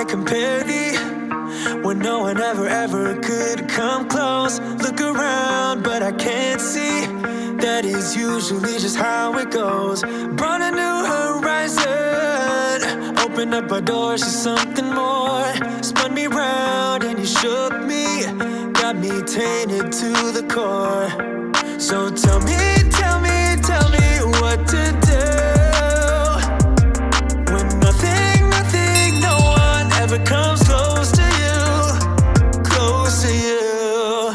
I compare thee when no one ever could come close? Look around, but I can't see. That is usually just how it goes. Brought a new horizon, opened up our doors to something more. Spun me round and you shook me, got me tainted to the core. So tell me what to do when nothing, no one ever comes close to you, close to you.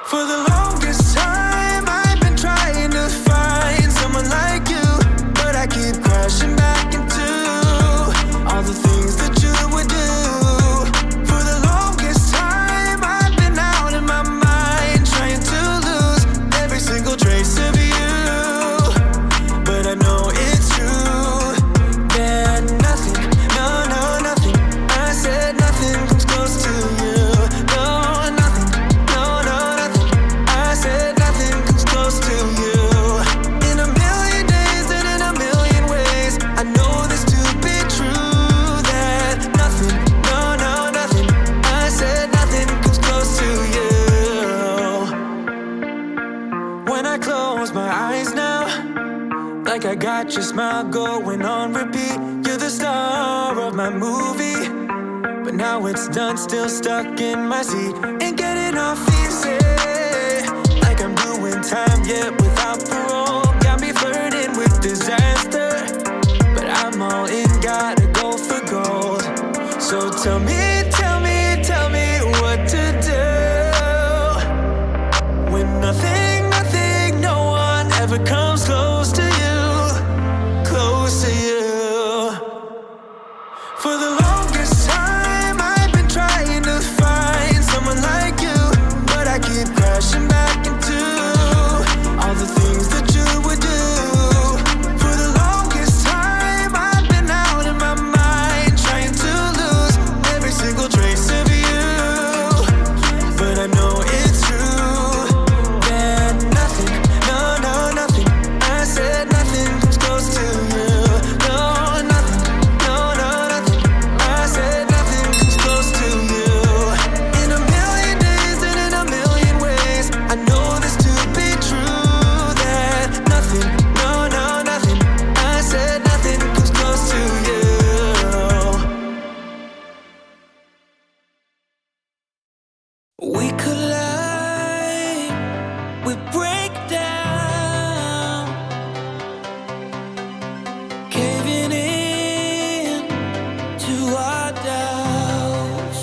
For the longest time I've been trying to find someone like you, but I keep crashing back into all the things that you would do. For the longest time I've been out in my mind, trying to lose every single trace of you. But I know it's true that nothing, nothing, I said nothing comes close to you. No, nothing, nothing, I said nothing comes close to you. In a million days and in a million ways, I know this to be true, that nothing, nothing, I said nothing comes close to you. When I close my eyes now, like I got your smile going on repeat. You're the star of my movie, but now it's done, still stuck in my seat. Ain't getting off easy, like I'm doing time yet without parole. Got me flirting with disaster, but I'm all in, gotta go for gold. So tell me what to do when nothing, no one ever comes close to you, close to you. For the longest time I've been trying to find someone like you, but I keep crashing back into all the things that you would do. For the longest time I've been out in my mind, trying to lose every single trace of you. But I know it's true that nothing, nothing, I said nothing comes close to you. No, nothing, nothing, I said nothing comes close to you. In a million days and in a million ways, I know this to be true, that nothing, nothing, I said nothing comes close to you. We collide, we break down, caving in to our doubts.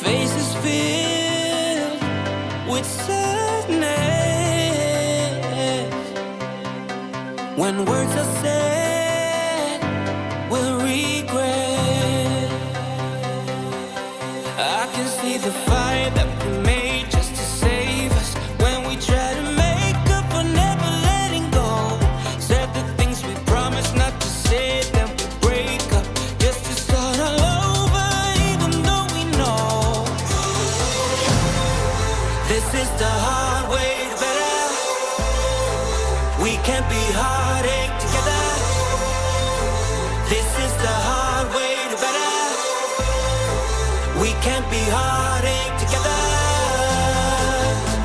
Faces filled with sadness when words are said, we'll regret. I can see the fire that we made just to save us. When we try to make up for never letting go, said the things we promised not to say, then we break up just to start all over, even though we know this is the hard way to better. We can't be heartache together. This is the hard way to better. We can't be heartache together.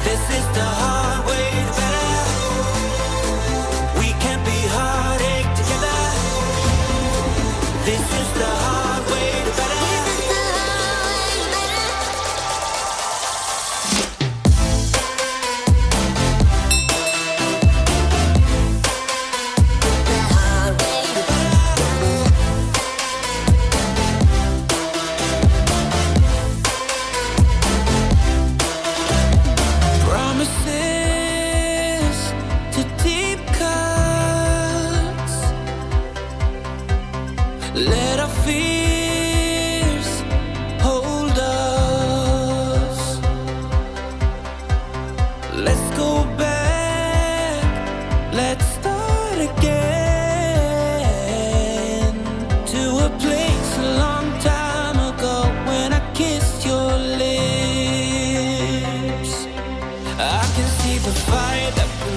This is the hard way to better. We can't be heartache together. This is the hard way to better. Promises to deep cuts. Let our fears hold us. Let's go back. Let's start again to a place a long time ago when I kissed your lips. I can see the fire that we